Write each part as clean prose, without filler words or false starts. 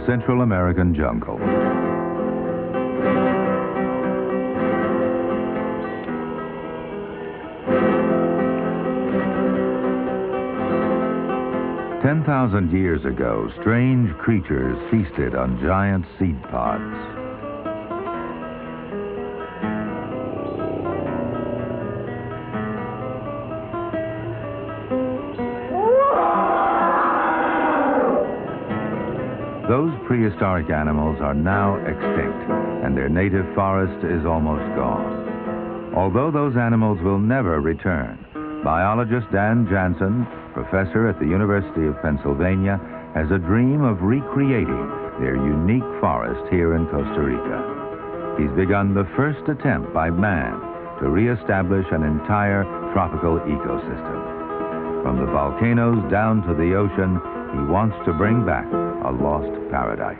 Central American jungle. "10,000 years ago, strange creatures feasted on giant seed pods. Those prehistoric animals are now extinct, and their native forest is almost gone. Although those animals will never return, biologist Dan Janzen, professor at the University of Pennsylvania, has a dream of recreating their unique forest here in Costa Rica. He's begun the first attempt by man to reestablish an entire tropical ecosystem. From the volcanoes down to the ocean, he wants to bring back a lost paradise.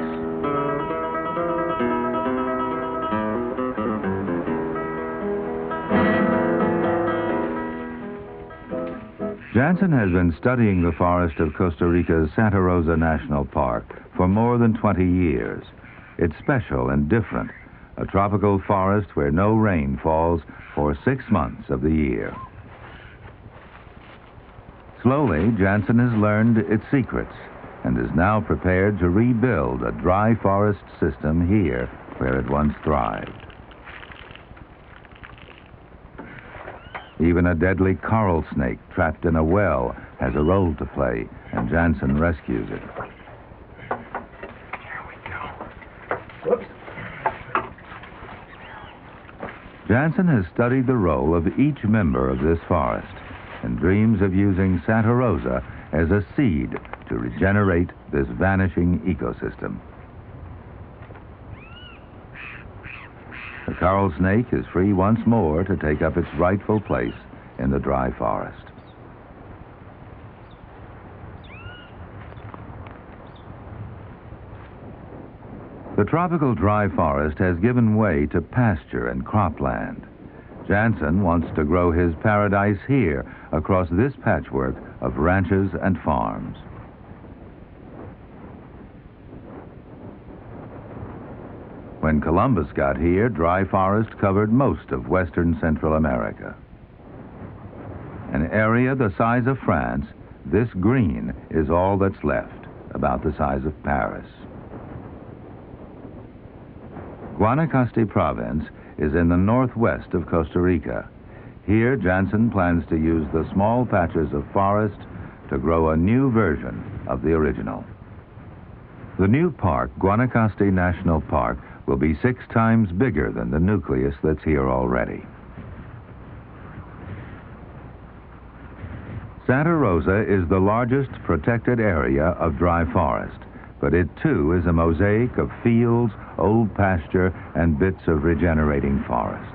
Janzen has been studying the forest of Costa Rica's Santa Rosa National Park for more than 20 years. It's special and different, a tropical forest where no rain falls for 6 months of the year. Slowly, Janzen has learned its secrets and is now prepared to rebuild a dry forest system here where it once thrived. Even a deadly coral snake trapped in a well has a role to play, and Janzen rescues it. Here we go. Whoops. Janzen has studied the role of each member of this forest and dreams of using Santa Rosa as a seed to regenerate this vanishing ecosystem. The coral snake is free once more to take up its rightful place in the dry forest. The tropical dry forest has given way to pasture and cropland. Janzen wants to grow his paradise here across this patchwork of ranches and farms. When Columbus got here, dry forest covered most of western Central America. An area the size of France, this green is all that's left, about the size of Paris. Guanacaste province is in the northwest of Costa Rica. Here, Janzen plans to use the small patches of forest to grow a new version of the original. The new park, Guanacaste National Park, will be 6 times bigger than the nucleus that's here already. Santa Rosa is the largest protected area of dry forest, but it too is a mosaic of fields, old pasture, and bits of regenerating forest.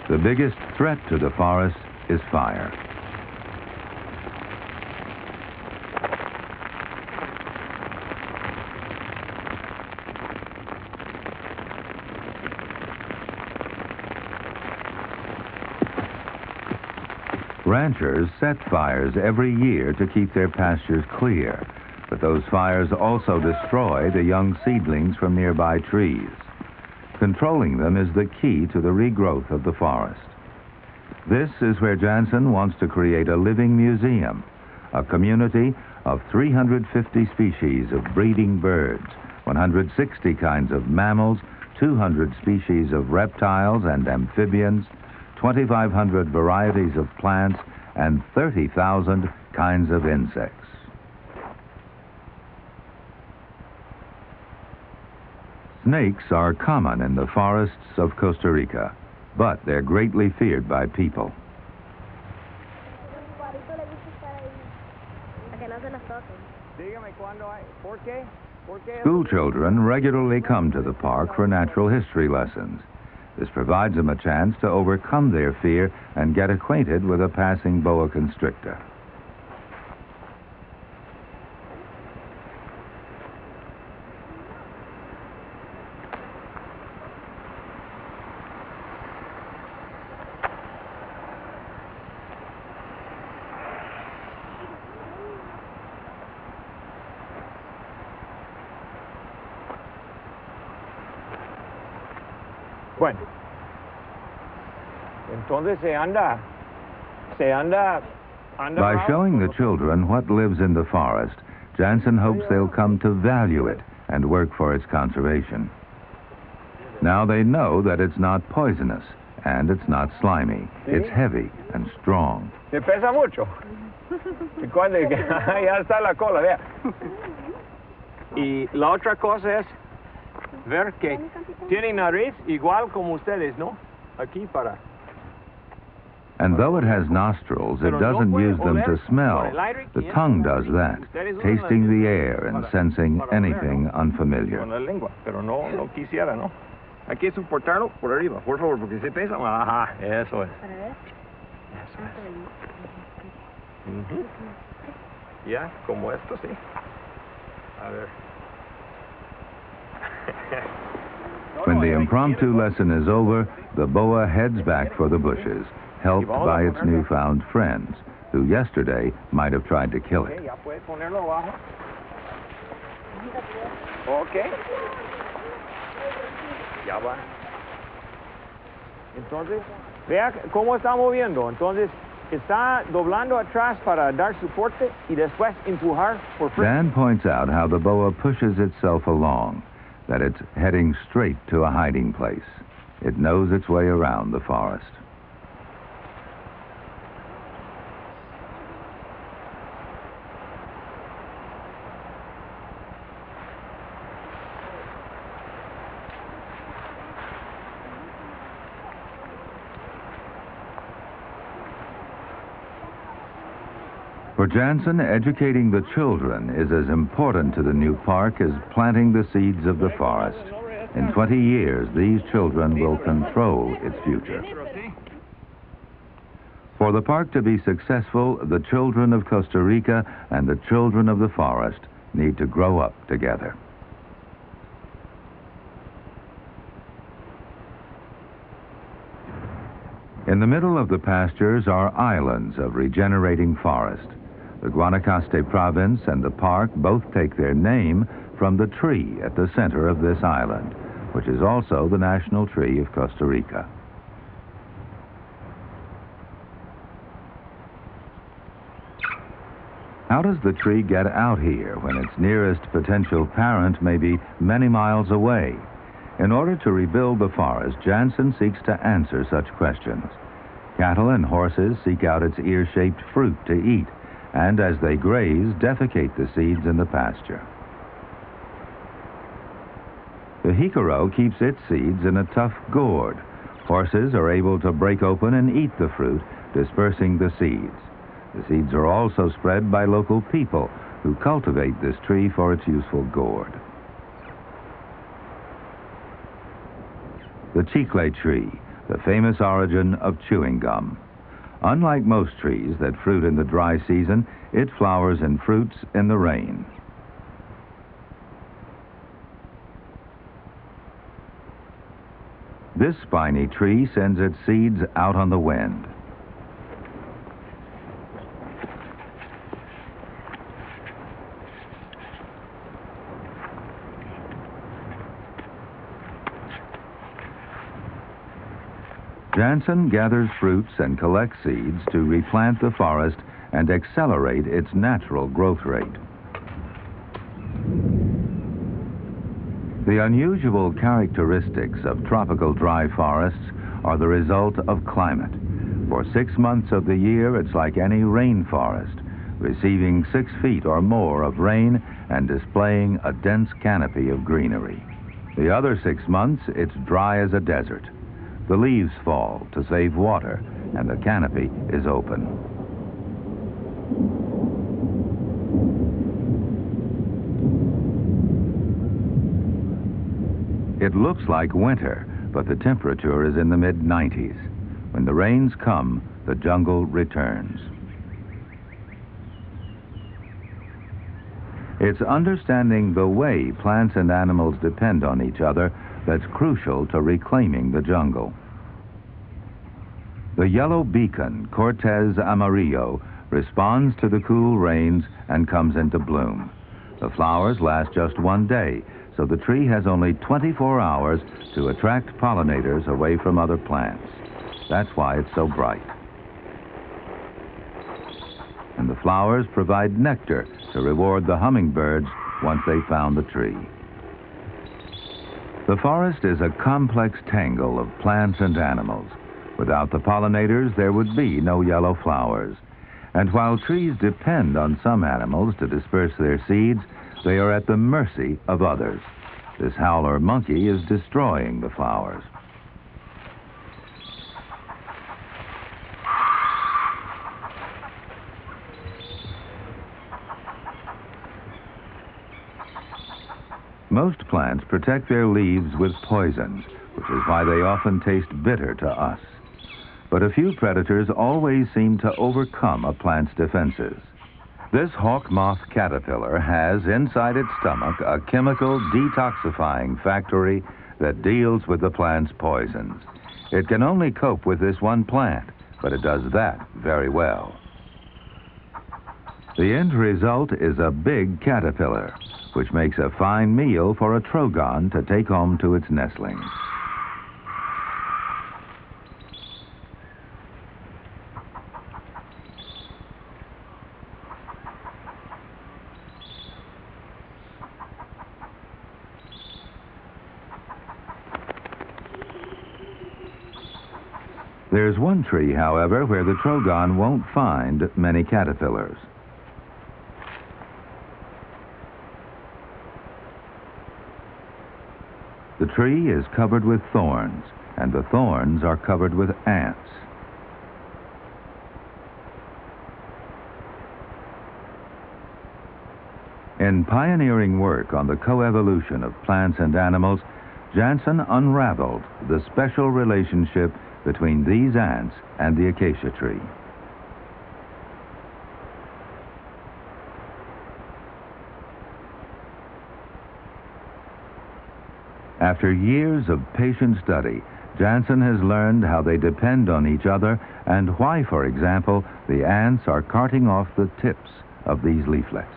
The biggest threat to the forest is fire. Ranchers set fires every year to keep their pastures clear, but those fires also destroy the young seedlings from nearby trees. Controlling them is the key to the regrowth of the forest. This is where Janzen wants to create a living museum, a community of 350 species of breeding birds, 160 kinds of mammals, 200 species of reptiles and amphibians, 2,500 varieties of plants, and 30,000 kinds of insects. Snakes are common in the forests of Costa Rica, but they're greatly feared by people. School children regularly come to the park for natural history lessons. This provides them a chance to overcome their fear and get acquainted with a passing boa constrictor. Bueno. Entonces se anda By showing the children what lives in the forest, Janzen hopes they'll come to value it and work for its conservation. Now they know that it's not poisonous and it's not slimy. It's heavy and strong. Se pesa mucho. Y cuando ya está la cola, vea. Y la otra cosa es ver que tiene nariz igual como ustedes, ¿no? Aquí para. And though it has nostrils, it doesn't use them to smell. The tongue does that, tasting the air and sensing anything unfamiliar. Con la lengua, pero no quisiera, ¿no? Hay que soportarlo por arriba, por favor, porque se pesa. Ajá, eso es. Eso es. Ya, como esto, sí. A ver. When the impromptu lesson is over, the boa heads back for the bushes, helped by its newfound friends, who yesterday might have tried to kill it. Ya puede ponerlo abajo. Okay. Ya va. Entonces, vea cómo está moviendo. Entonces, está doblando atrás para dar soporte y después empujar por frente. Dan points out how the boa pushes itself along, that it's heading straight to a hiding place. It knows its way around the forest. For Janzen, educating the children is as important to the new park as planting the seeds of the forest. In 20 years, these children will control its future. For the park to be successful, the children of Costa Rica and the children of the forest need to grow up together. In the middle of the pastures are islands of regenerating forest. The Guanacaste province and the park both take their name from the tree at the center of this island, which is also the national tree of Costa Rica. How does the tree get out here when its nearest potential parent may be many miles away? In order to rebuild the forest, Janzen seeks to answer such questions. Cattle and horses seek out its ear-shaped fruit to eat, and as they graze, defecate the seeds in the pasture. The jicaro keeps its seeds in a tough gourd. Horses are able to break open and eat the fruit, dispersing the seeds. The seeds are also spread by local people who cultivate this tree for its useful gourd. The chicle tree, the famous origin of chewing gum. Unlike most trees that fruit in the dry season, it flowers and fruits in the rain. This spiny tree sends its seeds out on the wind. Janzen gathers fruits and collects seeds to replant the forest and accelerate its natural growth rate. The unusual characteristics of tropical dry forests are the result of climate. For 6 months of the year, it's like any rainforest, receiving 6 feet or more of rain and displaying a dense canopy of greenery. The other 6 months, it's dry as a desert. The leaves fall to save water, and the canopy is open. It looks like winter, but the temperature is in the mid-90s. When the rains come, the jungle returns. It's understanding the way plants and animals depend on each other that's crucial to reclaiming the jungle. The yellow beacon, Cortez Amarillo, responds to the cool rains and comes into bloom. The flowers last just 1 day, so the tree has only 24 hours to attract pollinators away from other plants. That's why it's so bright. And the flowers provide nectar to reward the hummingbirds once they've found the tree. The forest is a complex tangle of plants and animals. Without the pollinators, there would be no yellow flowers. And while trees depend on some animals to disperse their seeds, they are at the mercy of others. This howler monkey is destroying the flowers. Most plants protect their leaves with poisons, which is why they often taste bitter to us. But a few predators always seem to overcome a plant's defenses. This hawk moth caterpillar has inside its stomach a chemical detoxifying factory that deals with the plant's poisons. It can only cope with this one plant, but it does that very well. The end result is a big caterpillar, which makes a fine meal for a trogon to take home to its nestlings. There's one tree, however, where the trogon won't find many caterpillars. The tree is covered with thorns, and the thorns are covered with ants. In pioneering work on the coevolution of plants and animals, Janzen unraveled the special relationship between these ants and the acacia tree. After years of patient study, Janzen has learned how they depend on each other and why, for example, the ants are carting off the tips of these leaflets.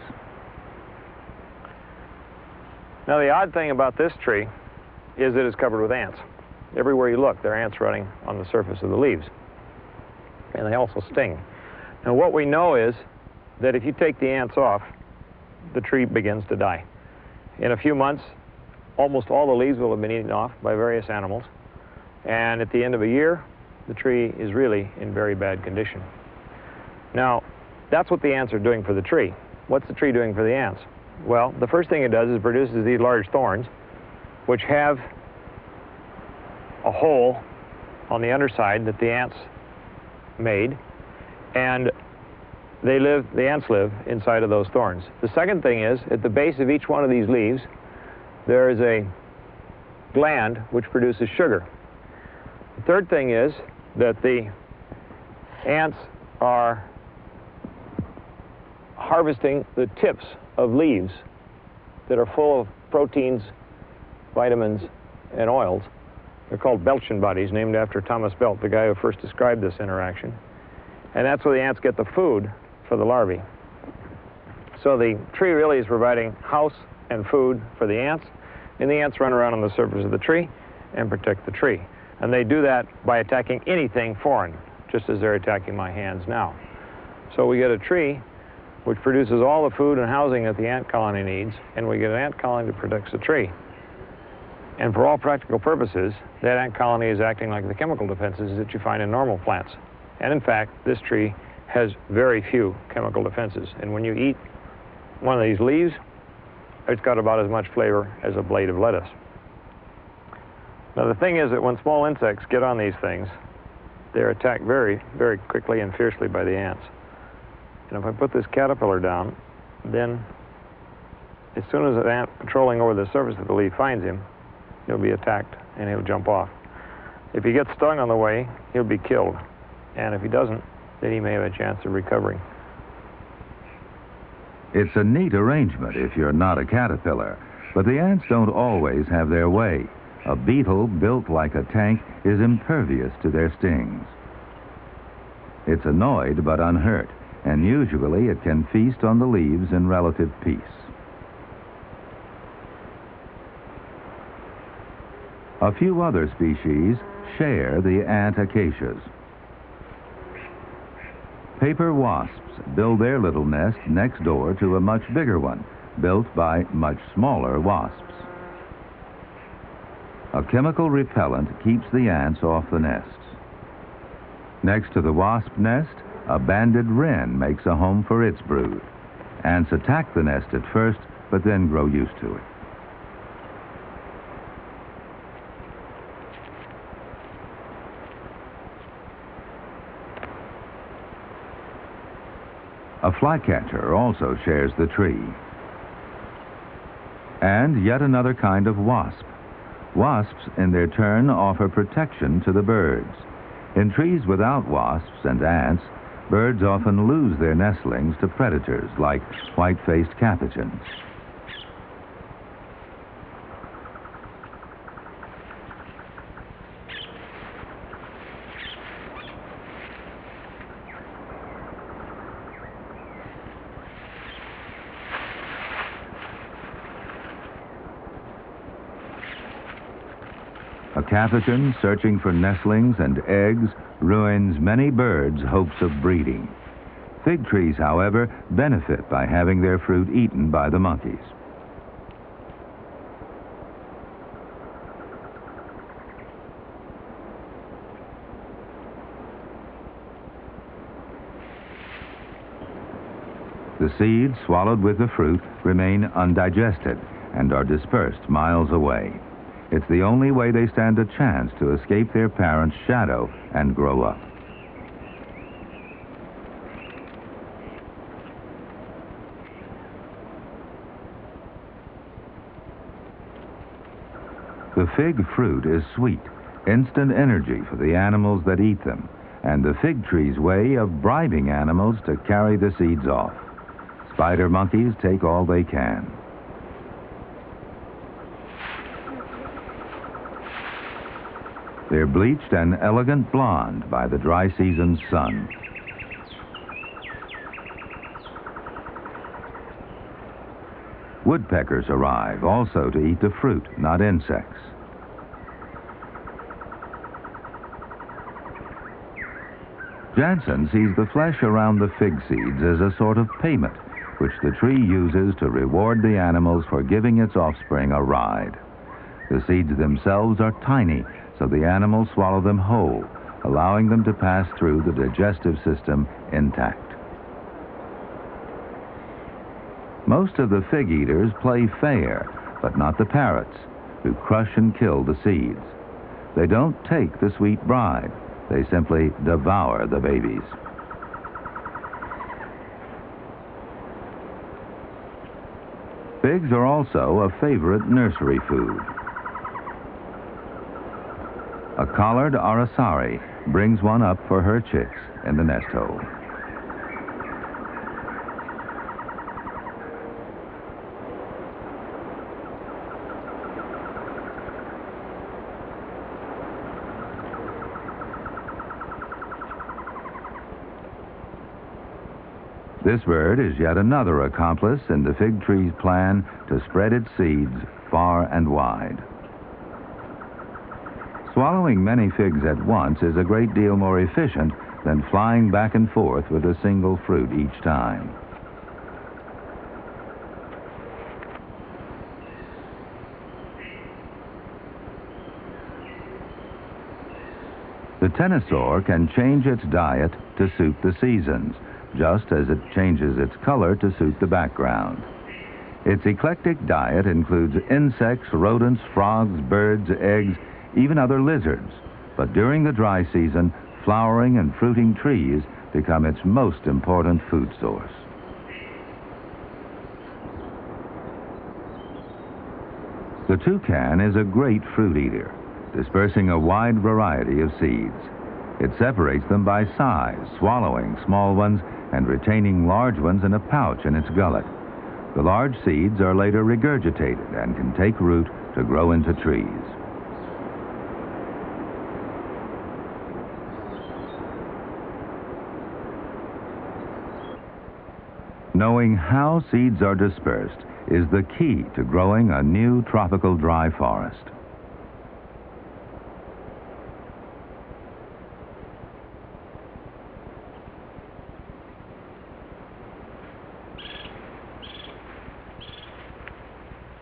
Now, the odd thing about this tree is that it's covered with ants. Everywhere you look, there are ants running on the surface of the leaves. And they also sting. Now, what we know is that if you take the ants off, the tree begins to die. In a few months, almost all the leaves will have been eaten off by various animals. And at the end of a year, the tree is really in very bad condition. Now, that's what the ants are doing for the tree. What's the tree doing for the ants? Well, the first thing it does is it produces these large thorns, which have a hole on the underside that the ants made, and the ants live inside of those thorns. The second thing is, at the base of each one of these leaves, there is a gland which produces sugar. The third thing is that the ants are harvesting the tips of leaves that are full of proteins, vitamins, and oils. They're called Belchin bodies, named after Thomas Belt, the guy who first described this interaction. And that's where the ants get the food for the larvae. So the tree really is providing house and food for the ants, and the ants run around on the surface of the tree and protect the tree. And they do that by attacking anything foreign, just as they're attacking my hands now. So we get a tree which produces all the food and housing that the ant colony needs, and we get an ant colony that protects the tree. And for all practical purposes, that ant colony is acting like the chemical defenses that you find in normal plants. And in fact, this tree has very few chemical defenses. And when you eat one of these leaves, it's got about as much flavor as a blade of lettuce. Now, the thing is that when small insects get on these things, they're attacked very, very quickly and fiercely by the ants. And if I put this caterpillar down, then as soon as an ant patrolling over the surface of the leaf finds him, he'll be attacked and he'll jump off. If he gets stung on the way, he'll be killed. And if he doesn't, then he may have a chance of recovering. It's a neat arrangement if you're not a caterpillar, but the ants don't always have their way. A beetle built like a tank is impervious to their stings. It's annoyed but unhurt, and usually it can feast on the leaves in relative peace. A few other species share the ant acacias. Paper wasps build their little nest next door to a much bigger one, built by much smaller wasps. A chemical repellent keeps the ants off the nests. Next to the wasp nest, a banded wren makes a home for its brood. Ants attack the nest at first, but then grow used to it. A flycatcher also shares the tree. And yet another kind of wasp. Wasps, in their turn, offer protection to the birds. In trees without wasps and ants, birds often lose their nestlings to predators like white-faced capuchins. A capuchin searching for nestlings and eggs ruins many birds' hopes of breeding. Fig trees, however, benefit by having their fruit eaten by the monkeys. The seeds swallowed with the fruit remain undigested and are dispersed miles away. It's the only way they stand a chance to escape their parents' shadow and grow up. The fig fruit is sweet, instant energy for the animals that eat them, and the fig tree's way of bribing animals to carry the seeds off. Spider monkeys take all they can. They're bleached an elegant blonde by the dry season's sun. Woodpeckers arrive also to eat the fruit, not insects. Janzen sees the flesh around the fig seeds as a sort of payment, which the tree uses to reward the animals for giving its offspring a ride. The seeds themselves are tiny, so the animals swallow them whole, allowing them to pass through the digestive system intact. Most of the fig eaters play fair, but not the parrots, who crush and kill the seeds. They don't take the sweet bride. They simply devour the babies. Figs are also a favorite nursery food. A collared aracari brings one up for her chicks in the nest hole. This bird is yet another accomplice in the fig tree's plan to spread its seeds far and wide. Swallowing many figs at once is a great deal more efficient than flying back and forth with a single fruit each time. The pterosaur can change its diet to suit the seasons, just as it changes its color to suit the background. Its eclectic diet includes insects, rodents, frogs, birds, eggs, even other lizards. But during the dry season, flowering and fruiting trees become its most important food source. The toucan is a great fruit eater, dispersing a wide variety of seeds. It separates them by size, swallowing small ones and retaining large ones in a pouch in its gullet. The large seeds are later regurgitated and can take root to grow into trees. Knowing how seeds are dispersed is the key to growing a new tropical dry forest.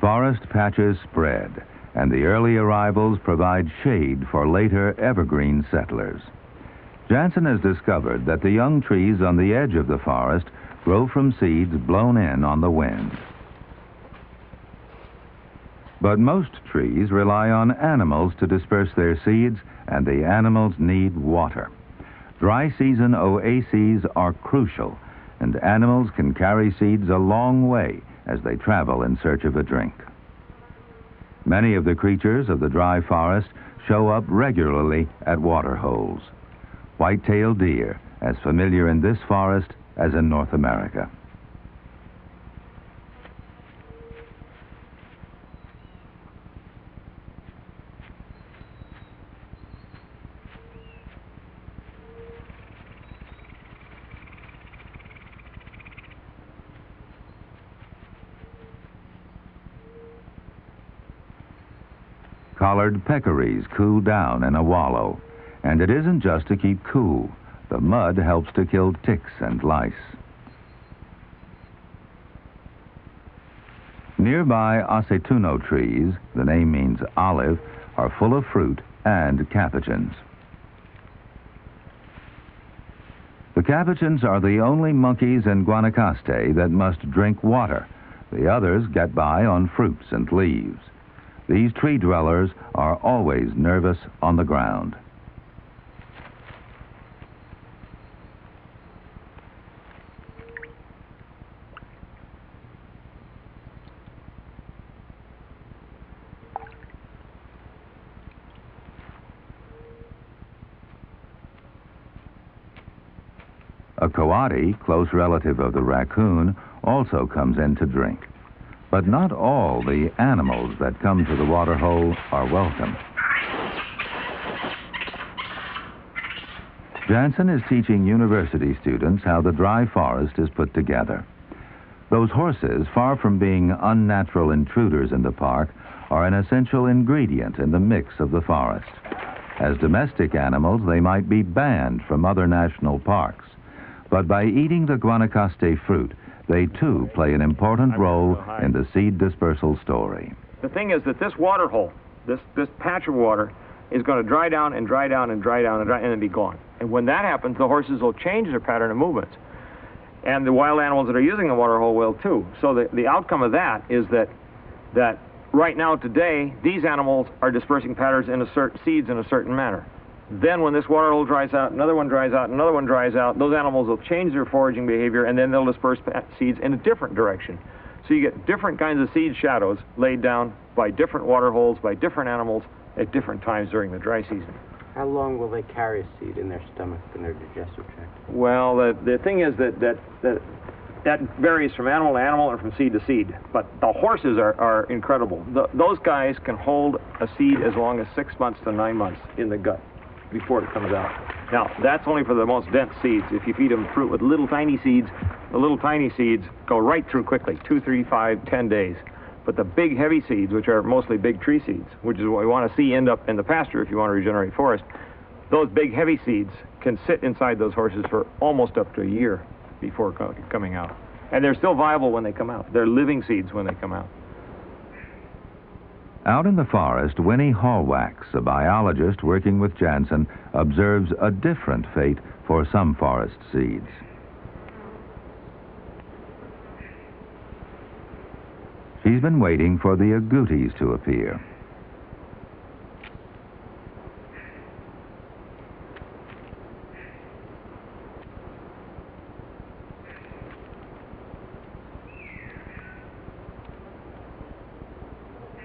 Forest patches spread, and the early arrivals provide shade for later evergreen settlers. Janzen has discovered that the young trees on the edge of the forest grow from seeds blown in on the wind. But most trees rely on animals to disperse their seeds, and the animals need water. Dry season oases are crucial, and animals can carry seeds a long way as they travel in search of a drink. Many of the creatures of the dry forest show up regularly at water holes. White-tailed deer, as familiar in this forest as in North America. Collared peccaries cool down in a wallow, and it isn't just to keep cool. The mud helps to kill ticks and lice. Nearby aceituno trees, the name means olive, are full of fruit and capuchins. The capuchins are the only monkeys in Guanacaste that must drink water. The others get by on fruits and leaves. These tree dwellers are always nervous on the ground. A coati, close relative of the raccoon, also comes in to drink. But not all the animals that come to the water hole are welcome. Janzen is teaching university students how the dry forest is put together. Those horses, far from being unnatural intruders in the park, are an essential ingredient in the mix of the forest. As domestic animals, they might be banned from other national parks. But by eating the Guanacaste fruit, they too play an important role in the seed dispersal story. The thing is that this water hole, this patch of water, is going to dry down and dry down and dry down and then be gone. And when that happens, the horses will change their pattern of movements. And the wild animals that are using the water hole will too. So the outcome of that is that right now today, these animals are dispersing patterns in seeds in a certain manner. Then when this water hole dries out, another one dries out, another one dries out, those animals will change their foraging behavior, and then they'll disperse seeds in a different direction. So you get different kinds of seed shadows laid down by different water holes, by different animals at different times during the dry season. How long will they carry a seed in their stomach, in their digestive tract? Well, the thing is that varies from animal to animal and from seed to seed. But the horses are incredible. Those guys can hold a seed as long as 6 months to 9 months in the gut before it comes out. Now, that's only for the most dense seeds. If you feed them fruit with little tiny seeds, the little tiny seeds go right through quickly, 2, 3, 5, 10 days. But the big heavy seeds, which are mostly big tree seeds, which is what we want to see end up in the pasture if you want to regenerate forest, those big heavy seeds can sit inside those horses for almost up to a year before coming out. And they're still viable when they come out. They're living seeds when they come out. Out in the forest, Winnie Hallwax, a biologist working with Janzen, observes a different fate for some forest seeds. She's been waiting for the agoutis to appear.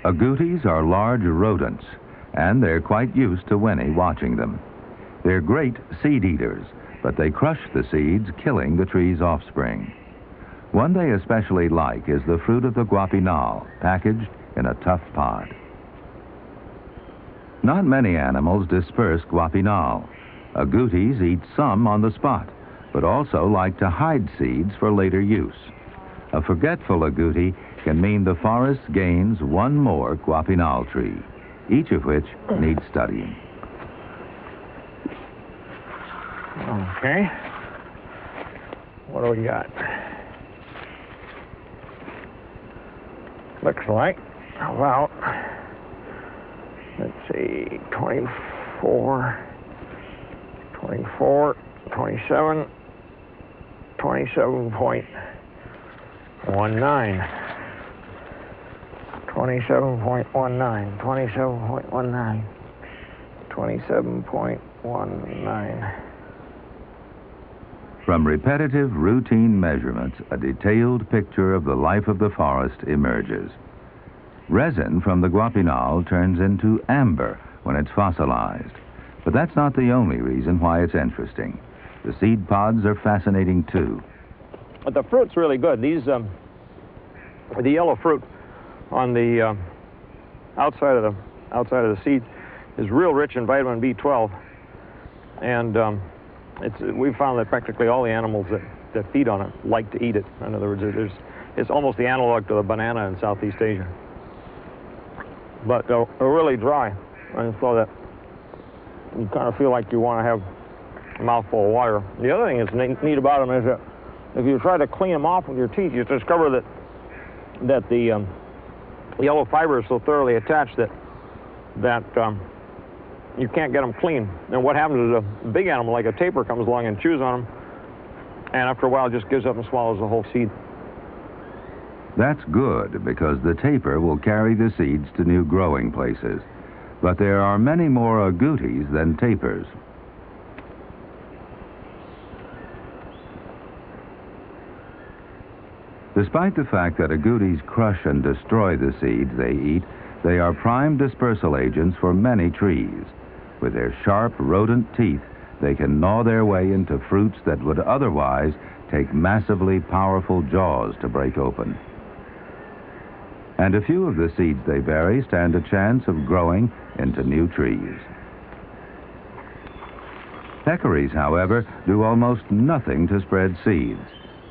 Agoutis are large rodents, and they're quite used to Winnie watching them. They're great seed eaters, but they crush the seeds, killing the tree's offspring. One they especially like is the fruit of the guapinol, packaged in a tough pod. Not many animals disperse guapinol. Agoutis eat some on the spot, but also like to hide seeds for later use. A forgetful agouti can mean the forest gains one more guapinol tree, each of which needs studying. Okay. What do we got? Looks like about, let's see, 24, 27, 27.19, 27.19, 27.19, 27.19. From repetitive, routine measurements, a detailed picture of the life of the forest emerges. Resin from the guapinol turns into amber when it's fossilized. But that's not the only reason why it's interesting. The seed pods are fascinating too. But the fruit's really good. These, the yellow fruit on the outside of the seed is real rich in vitamin B12, and we've found that practically all the animals that feed on it like to eat it. In other words, it's almost the analog to the banana in Southeast Asia. But they're really dry, and so that you kind of feel like you want to have a mouthful of water. The other thing that's neat about them is that if you try to clean them off with your teeth, you discover that the yellow fiber is so thoroughly attached that you can't get them clean. And what happens is a big animal like a tapir comes along and chews on them, and after a while just gives up and swallows the whole seed. That's good, because the tapir will carry the seeds to new growing places. But there are many more agoutis than tapirs. Despite the fact that agoutis crush and destroy the seeds they eat, they are prime dispersal agents for many trees. With their sharp, rodent teeth, they can gnaw their way into fruits that would otherwise take massively powerful jaws to break open. And a few of the seeds they bury stand a chance of growing into new trees. Peccaries, however, do almost nothing to spread seeds.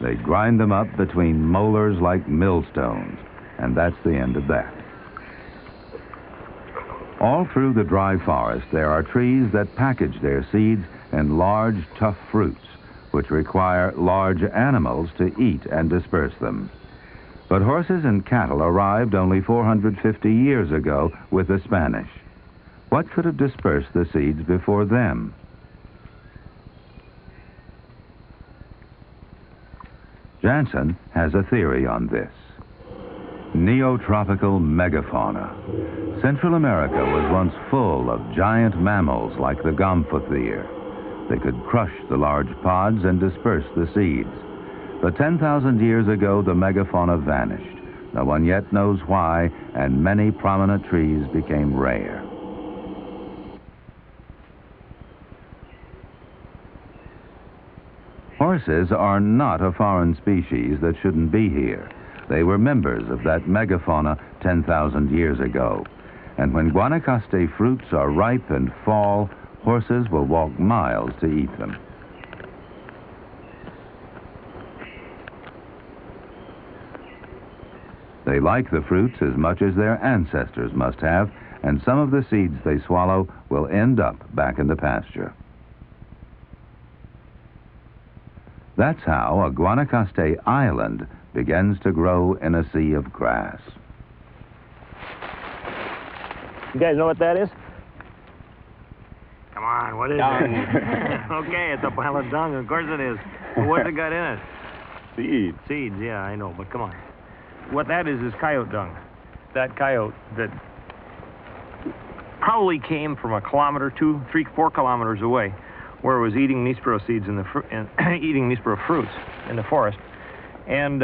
They grind them up between molars like millstones, and that's the end of that. All through the dry forest, there are trees that package their seeds in large, tough fruits, which require large animals to eat and disperse them. But horses and cattle arrived only 450 years ago with the Spanish. What could have dispersed the seeds before them? Janzen has a theory on this. Neotropical megafauna. Central America was once full of giant mammals like the gomphothere. They could crush the large pods and disperse the seeds. But 10,000 years ago, the megafauna vanished. No one yet knows why, and many prominent trees became rare. Horses are not a foreign species that shouldn't be here. They were members of that megafauna 10,000 years ago. And when Guanacaste fruits are ripe and fall, horses will walk miles to eat them. They like the fruits as much as their ancestors must have, and some of the seeds they swallow will end up back in the pasture. That's how a Guanacaste island begins to grow in a sea of grass. You guys know what that is? Come on, what is it? Okay, it's a pile of dung. Of course it is. But what's it got in it? Seeds. Seeds, yeah, I know, but come on. What that is coyote dung. That coyote that probably came from a kilometer, 2, 3, 4 kilometers away, where it was eating nispero seeds and eating nispero fruits in the forest. And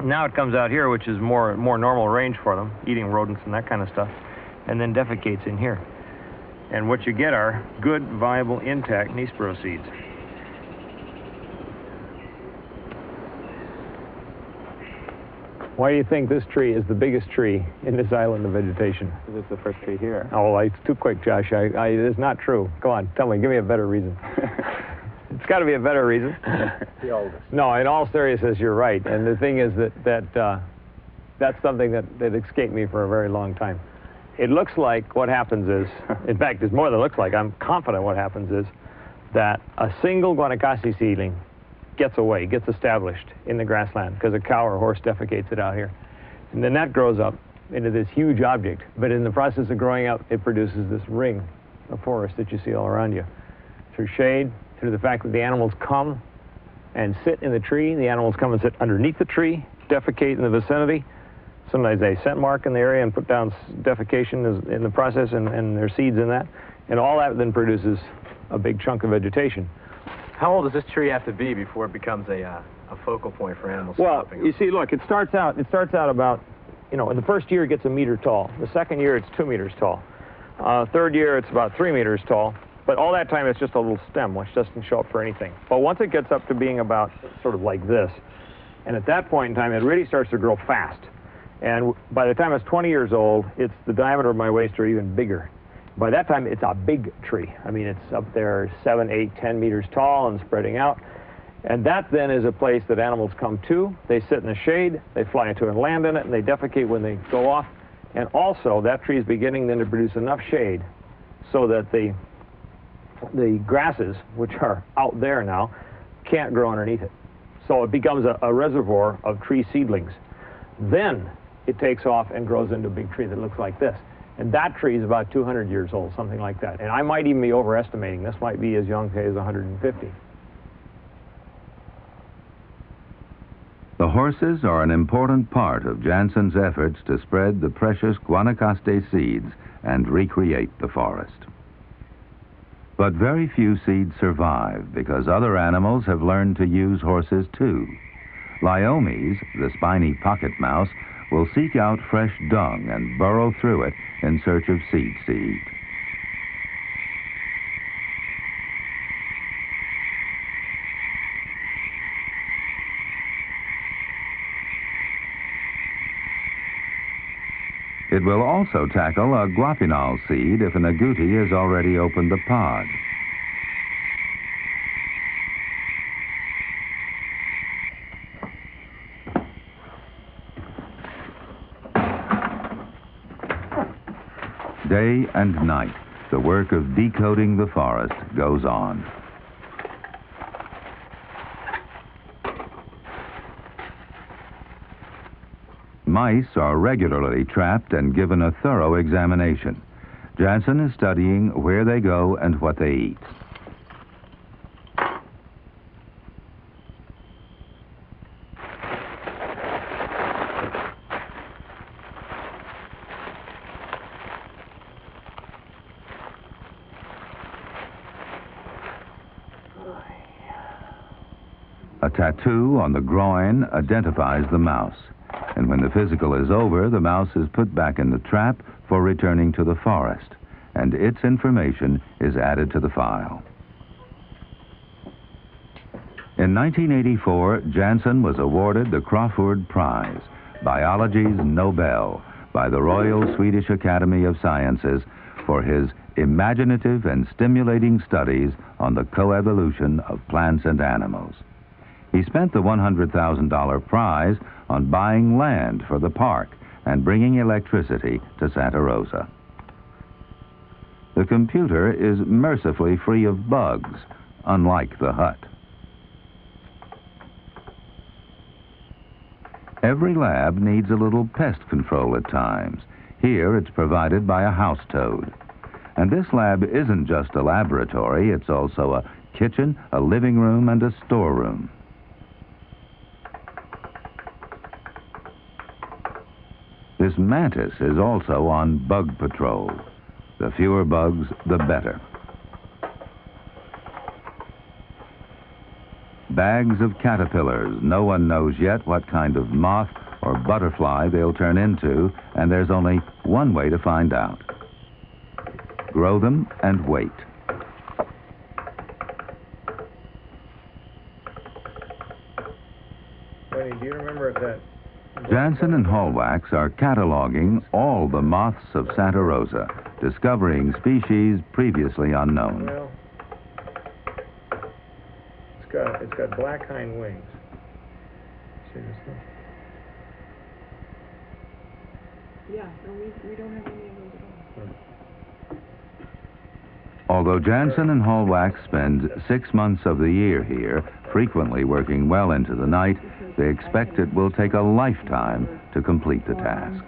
now it comes out here, which is more normal range for them, eating rodents and that kind of stuff, and then defecates in here. And what you get are good, viable, intact nispero seeds. Why do you think this tree is the biggest tree in this island of vegetation? Because it's the first tree here. Oh, it's too quick, Josh. It is not true. Come on, tell me. Give me a better reason. It's got to be a better reason. The oldest. No, in all seriousness, you're right. And the thing is that's something that escaped me for a very long time. It looks like what happens is, in fact, it's more than it looks like. I'm confident what happens is that a single Guanacaste seedling gets established in the grassland because a cow or horse defecates it out here. And then that grows up into this huge object. But in the process of growing up, it produces this ring of forest that you see all around you. Through shade, through the fact that the animals come and sit in the tree, the animals come and sit underneath the tree, defecate in the vicinity. Sometimes they scent mark in the area and put down defecation in the process and their seeds in that. And all that then produces a big chunk of vegetation. How old does this tree have to be before it becomes a focal point for animals stopping? Well, you see, look, it starts out about, in the first year it gets 1 meter tall. The second year it's 2 meters tall. Third year it's about 3 meters tall. But all that time it's just a little stem, which doesn't show up for anything. But once it gets up to being about sort of like this, and at that point in time it really starts to grow fast. And by the time it's 20 years old, it's the diameter of my waist or even bigger. By that time, it's a big tree. I mean, it's up there 7, 8, 10 meters tall and spreading out. And that then is a place that animals come to. They sit in the shade, they fly into and land in it, and they defecate when they go off. And also, that tree is beginning then to produce enough shade so that the grasses, which are out there now, can't grow underneath it. So it becomes a reservoir of tree seedlings. Then it takes off and grows into a big tree that looks like this. And that tree is about 200 years old, something like that. And I might even be overestimating. This might be as young as 150. The horses are an important part of Janzen's efforts to spread the precious Guanacaste seeds and recreate the forest. But very few seeds survive because other animals have learned to use horses too. Lyomes, the spiny pocket mouse, will seek out fresh dung and burrow through it in search of seeds to eat. It will also tackle a guapinol seed if an agouti has already opened the pod. Day and night, the work of decoding the forest goes on. Mice are regularly trapped and given a thorough examination. Janzen is studying where they go and what they eat. A tattoo on the groin identifies the mouse. And when the physical is over, the mouse is put back in the trap for returning to the forest, and its information is added to the file. In 1984, Janzen was awarded the Crawford Prize, Biology's Nobel, by the Royal Swedish Academy of Sciences for his imaginative and stimulating studies on the coevolution of plants and animals. He spent the $100,000 prize on buying land for the park and bringing electricity to Santa Rosa. The computer is mercifully free of bugs, unlike the hut. Every lab needs a little pest control at times. Here it's provided by a house toad. And this lab isn't just a laboratory, it's also a kitchen, a living room, and a storeroom. This mantis is also on bug patrol. The fewer bugs, the better. Bags of caterpillars. No one knows yet what kind of moth or butterfly they'll turn into, and there's only one way to find out. Grow them and wait. Lenny, do you remember if that... Janzen and Hallwax are cataloging all the moths of Santa Rosa, discovering species previously unknown. Well, it's got black hind wings. See this thing? Yeah, no, we don't have any of those at all. Although Janzen and Hallwach spend 6 months of the year here, frequently working well into the night, they expect it will take a lifetime to complete the task.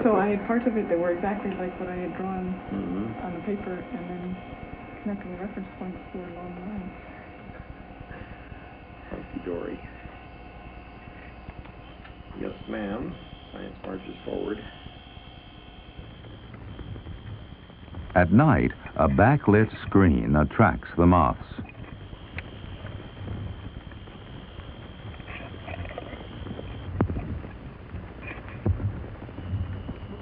So I had parts of it that were exactly like what I had drawn on the paper, and then connecting the reference points for a long line. Hunky-dory. Yes, ma'am. Science marches forward. At night, a backlit screen attracts the moths.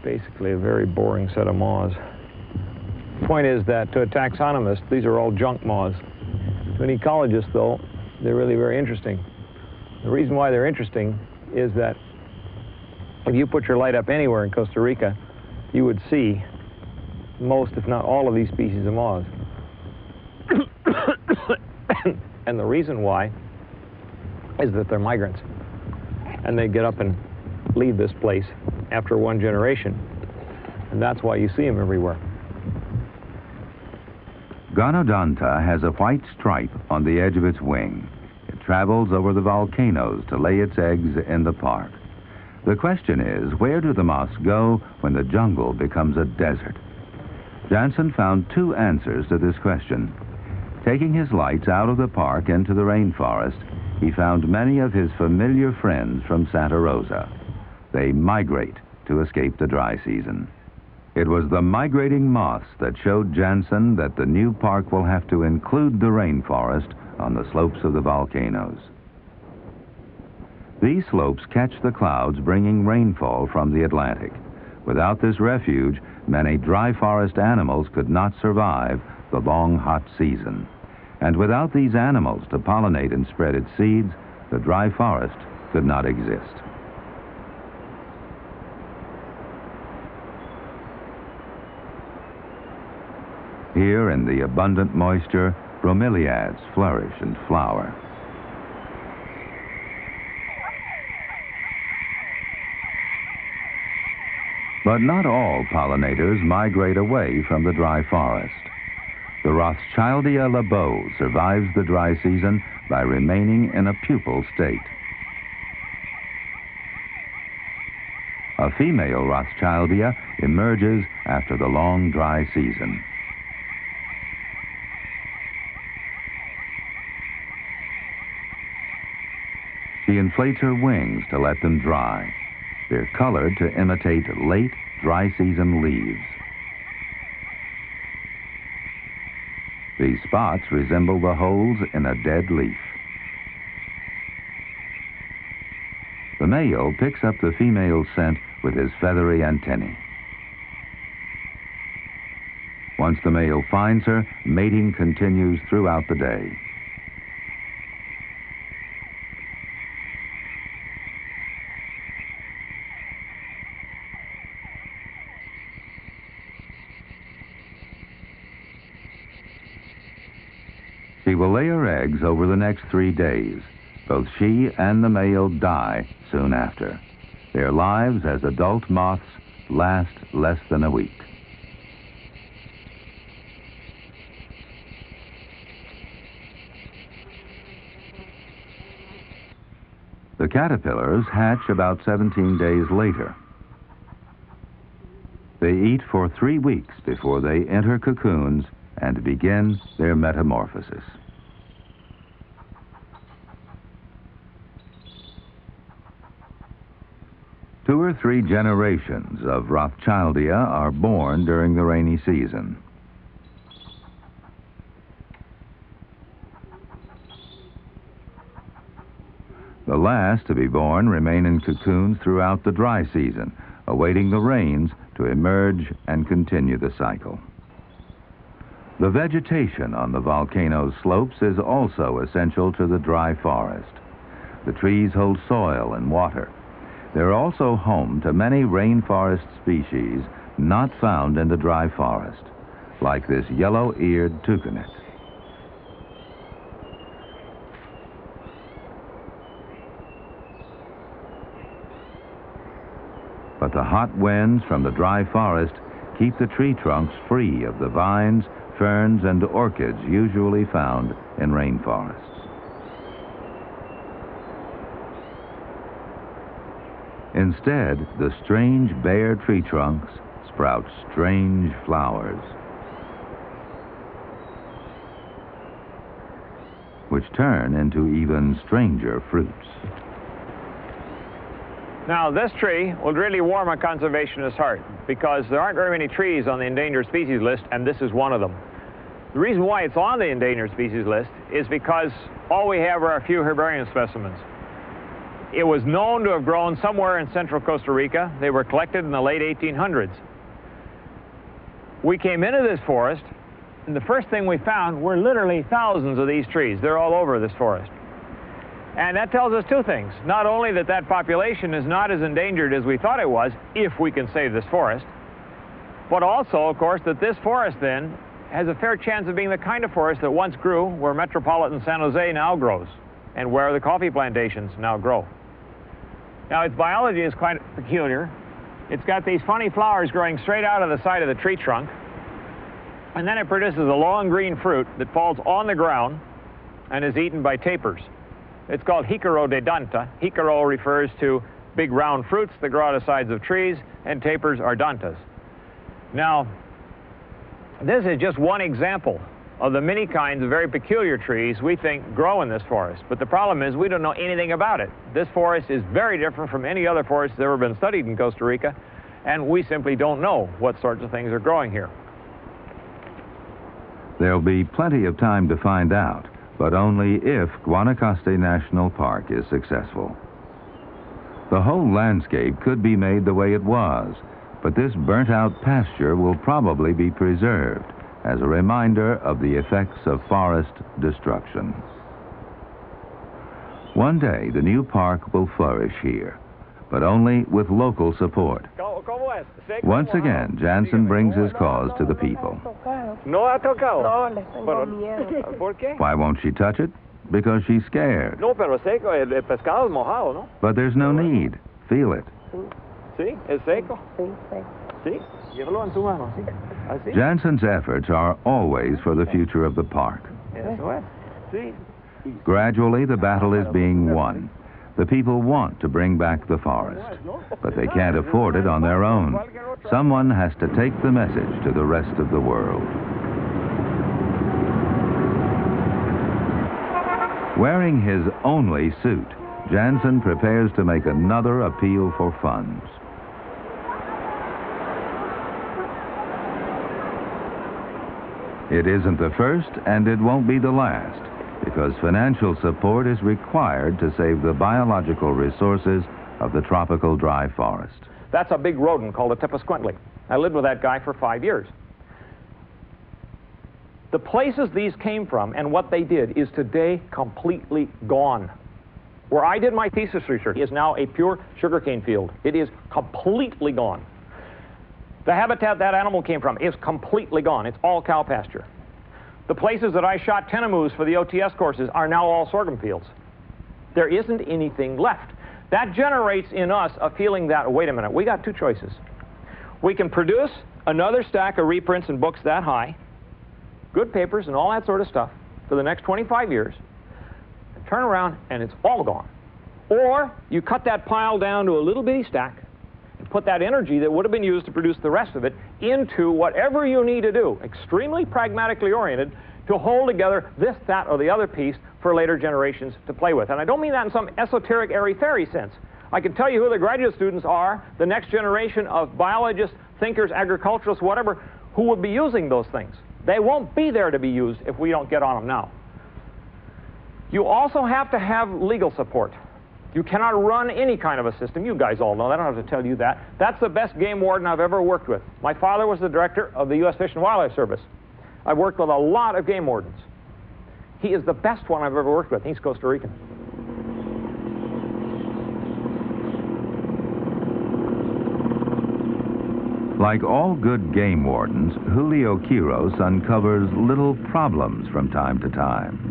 Basically a very boring set of moths. The point is that to a taxonomist, these are all junk moths. To an ecologist, though, they're really very interesting. The reason why they're interesting is that if you put your light up anywhere in Costa Rica, you would see most, if not all, of these species of moths. And the reason why is that they're migrants. And they get up and leave this place after one generation. And that's why you see them everywhere. Gonodonta has a white stripe on the edge of its wing. It travels over the volcanoes to lay its eggs in the park. The question is, where do the moths go when the jungle becomes a desert? Janzen found 2 answers to this question. Taking his lights out of the park into the rainforest, he found many of his familiar friends from Santa Rosa. They migrate to escape the dry season. It was the migrating moths that showed Janzen that the new park will have to include the rainforest on the slopes of the volcanoes. These slopes catch the clouds bringing rainfall from the Atlantic. Without this refuge, many dry forest animals could not survive the long hot season. And without these animals to pollinate and spread its seeds, the dry forest could not exist. Here in the abundant moisture, bromeliads flourish and flower. But not all pollinators migrate away from the dry forest. The Rothschildia labeau survives the dry season by remaining in a pupal state. A female Rothschildia emerges after the long dry season. She inflates her wings to let them dry. They're colored to imitate late dry season leaves. These spots resemble the holes in a dead leaf. The male picks up the female's scent with his feathery antennae. Once the male finds her, mating continues throughout the day. She will lay her eggs over the next 3 days. Both she and the male die soon after. Their lives as adult moths last less than a week. The caterpillars hatch about 17 days later. They eat for 3 weeks before they enter cocoons and begin their metamorphosis. Two or 3 generations of Rothschildia are born during the rainy season. The last to be born remain in cocoons throughout the dry season, awaiting the rains to emerge and continue the cycle. The vegetation on the volcano's slopes is also essential to the dry forest. The trees hold soil and water. They're also home to many rainforest species not found in the dry forest, like this yellow-eared toucanet. But the hot winds from the dry forest keep the tree trunks free of the vines, ferns, and orchids usually found in rainforests. Instead, the strange bare tree trunks sprout strange flowers, which turn into even stranger fruits. Now, this tree will really warm a conservationist's heart because there aren't very many trees on the endangered species list, and this is one of them. The reason why it's on the endangered species list is because all we have are a few herbarium specimens. It was known to have grown somewhere in central Costa Rica. They were collected in the late 1800s. We came into this forest, and the first thing we found were literally thousands of these trees. They're all over this forest. And that tells us two things. Not only that that population is not as endangered as we thought it was, if we can save this forest, but also, of course, that this forest then has a fair chance of being the kind of forest that once grew where metropolitan San Jose now grows and where the coffee plantations now grow. Now, its biology is quite peculiar. It's got these funny flowers growing straight out of the side of the tree trunk, and then it produces a long green fruit that falls on the ground and is eaten by tapirs. It's called Jicaro de Danta. Jicaro refers to big round fruits that grow out of sides of trees, and tapirs are dantas. Now, this is just one example of the many kinds of very peculiar trees we think grow in this forest. But the problem is we don't know anything about it. This forest is very different from any other forest that's ever been studied in Costa Rica, and we simply don't know what sorts of things are growing here. There'll be plenty of time to find out, but only if Guanacaste National Park is successful. The whole landscape could be made the way it was, but this burnt-out pasture will probably be preserved as a reminder of the effects of forest destruction. One day, the new park will flourish here, but only with local support. Once again, Janzen brings his cause to the people. Why won't she touch it? Because she's scared. But there's no need. Feel it. Janzen's efforts are always for the future of the park. Gradually, the battle is being won. The people want to bring back the forest, but they can't afford it on their own. Someone has to take the message to the rest of the world. Wearing his only suit, Janzen prepares to make another appeal for funds. It isn't the first, and it won't be the last, because financial support is required to save the biological resources of the tropical dry forest. That's a big rodent called a Tepescuintli. I lived with that guy for 5 years. The places these came from and what they did is today completely gone. Where I did my thesis research is now a pure sugarcane field. It is completely gone. The habitat that animal came from is completely gone. It's all cow pasture. The places that I shot tenemus for the OTS courses are now all sorghum fields. There isn't anything left. That generates in us a feeling that, wait a minute, we got two choices. We can produce another stack of reprints and books that high, good papers and all that sort of stuff for the next 25 years, and turn around and it's all gone. Or you cut that pile down to a little bitty stack and put that energy that would have been used to produce the rest of it into whatever you need to do, extremely pragmatically oriented, to hold together this, that, or the other piece for later generations to play with. And I don't mean that in some esoteric, airy-fairy sense. I can tell you who the graduate students are, the next generation of biologists, thinkers, agriculturalists, whatever, who will be using those things. They won't be there to be used if we don't get on them now. You also have to have legal support. You cannot run any kind of a system. You guys all know that. I don't have to tell you that. That's the best game warden I've ever worked with. My father was the director of the U.S. Fish and Wildlife Service. I've worked with a lot of game wardens. He is the best one I've ever worked with. He's Costa Rican. Like all good game wardens, Julio Quiros uncovers little problems from time to time.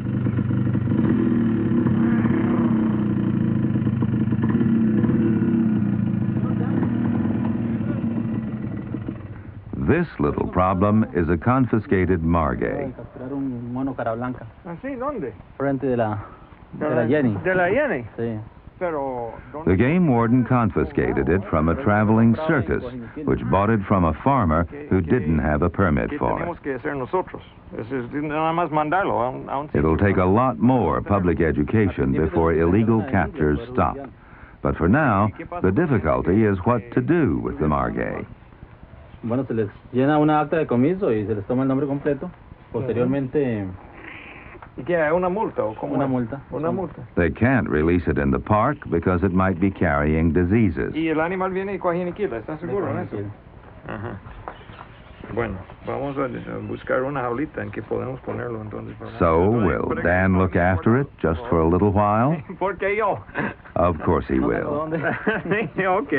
This little problem is a confiscated margay. Capturar un mono cara blanca. ¿Así? ¿Dónde? Frente de la Jenny. ¿De la Jenny? Sí. Pero, The game warden confiscated it from a traveling circus, which bought it from a farmer who didn't have a permit for it. tenemos que hacer nosotros? Es nada más mandarlo a un It'll sitio. take a lot more public education before illegal captures stop. But for now, the difficulty is what to do with the margay. Bueno, se les llena una acta de comiso y se les toma el nombre completo. Posteriormente, ¿Y qué? ¿Una multa o cómo? una es? multa. Una multa. They can't release it in the park because it might be carrying diseases. Y el animal viene y coge y aniquila, ¿estás seguro de eso? Ajá. Bueno, vamos a buscar una jaulita en que podemos ponerlo entonces. So, will Dan look after it just for a little while? ¿Por qué yo? Of course he will. Ok.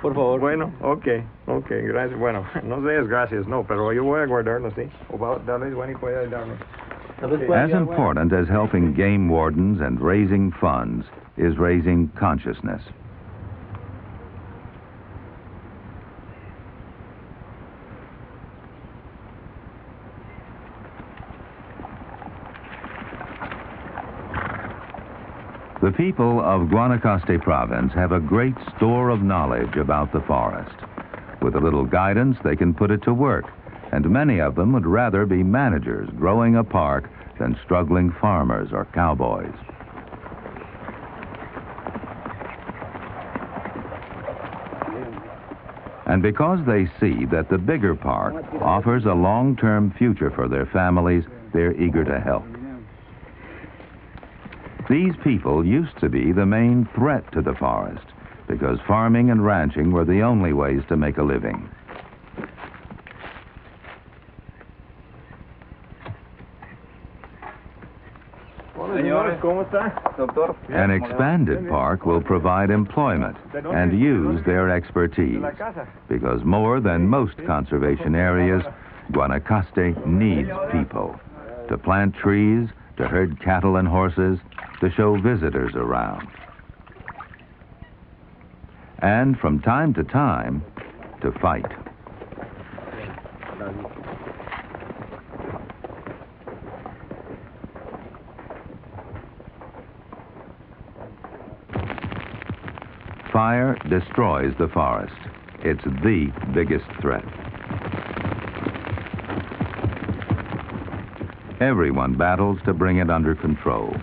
Por favor. Bueno, ok, gracias. Bueno, no seas gracias, no, pero yo voy a guardarlo, ¿sí? O va a darles, bueno, y puede darle. As important as helping game wardens and raising funds is raising consciousness. The people of Guanacaste province have a great store of knowledge about the forest. With a little guidance, they can put it to work, and many of them would rather be managers growing a park than struggling farmers or cowboys. And because they see that the bigger park offers a long-term future for their families, they're eager to help. These people used to be the main threat to the forest because farming and ranching were the only ways to make a living. Señores, ¿cómo está? Doctor. An expanded park will provide employment and use their expertise because more than most conservation areas, Guanacaste needs people to plant trees, to herd cattle and horses, to show visitors around. And from time to time, to fight. Fire destroys the forest. It's the biggest threat. Everyone battles to bring it under control.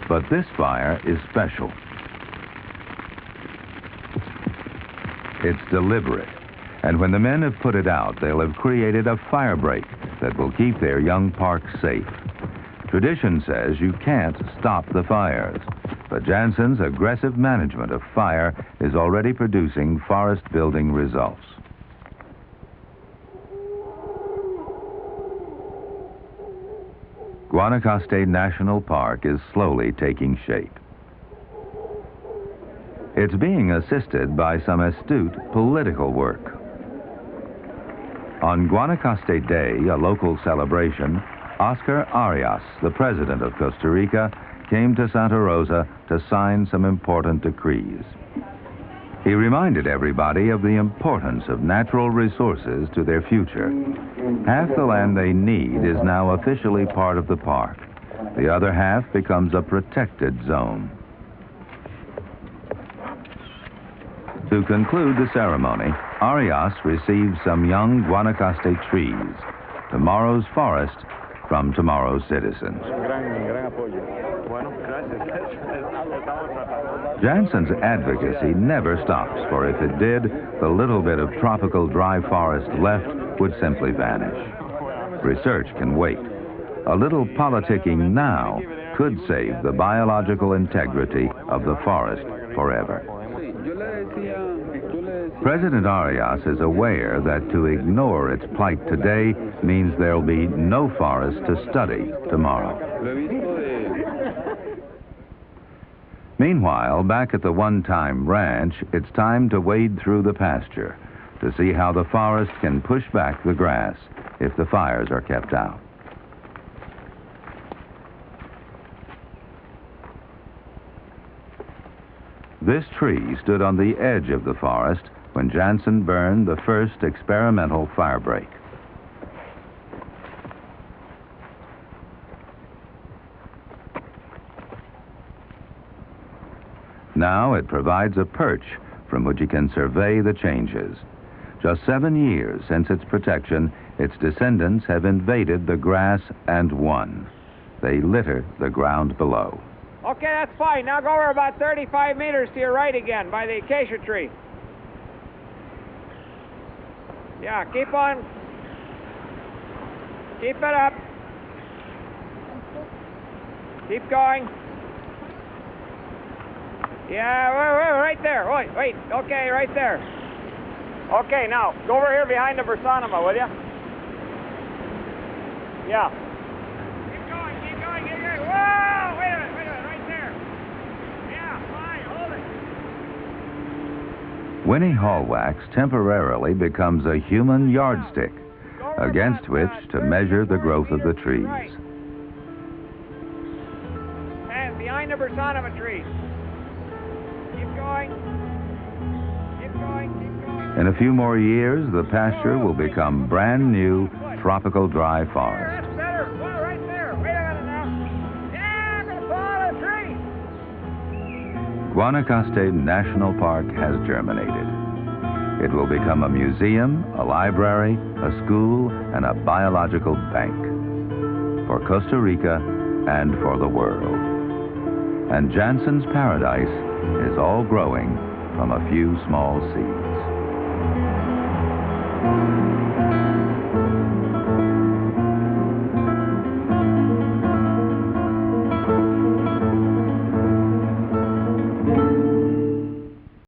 But this fire is special. It's deliberate. And when the men have put it out, they'll have created a fire break that will keep their young park safe. Tradition says you can't stop the fires, but Janzen's aggressive management of fire is already producing forest-building results. Guanacaste National Park is slowly taking shape. It's being assisted by some astute political work. On Guanacaste Day, a local celebration, Oscar Arias, the president of Costa Rica, came to Santa Rosa to sign some important decrees. He reminded everybody of the importance of natural resources to their future. Half the land they need is now officially part of the park. The other half becomes a protected zone. To conclude the ceremony, Arias received some young Guanacaste trees, tomorrow's forest from tomorrow's citizens. Janzen's advocacy never stops, for if it did, the little bit of tropical dry forest left would simply vanish. Research can wait. A little politicking now could save the biological integrity of the forest forever. President Arias is aware that to ignore its plight today means there'll be no forest to study tomorrow. Meanwhile, back at the one-time ranch, it's time to wade through the pasture to see how the forest can push back the grass if the fires are kept out. This tree stood on the edge of the forest when Janzen burned the first experimental firebreak. Now it provides a perch from which he can survey the changes. Just 7 years since its protection, its descendants have invaded the grass and won. They litter the ground below. Okay, that's fine. Now go over about 35 meters to your right again by the acacia tree. Yeah, keep on. Keep it up. Keep going. Yeah, wait, right there. Wait. Okay, right there. Okay, now, go over here behind the Versanima, will you? Yeah. Keep going. Whoa! Wait a minute, right there. Yeah, fine, hold it. Winnie Hallwax temporarily becomes a human yardstick against which to measure the growth of the trees. Right. And behind the Versanima tree. Keep going. In a few more years, the pasture will become brand new tropical dry forest. That's better. Whoa, right there. Wait a minute now. Yeah, I'm going to fall out of the tree. Guanacaste National Park has germinated. It will become a museum, a library, a school, and a biological bank for Costa Rica and for the world. And Janzen's paradise is all growing from a few small seeds.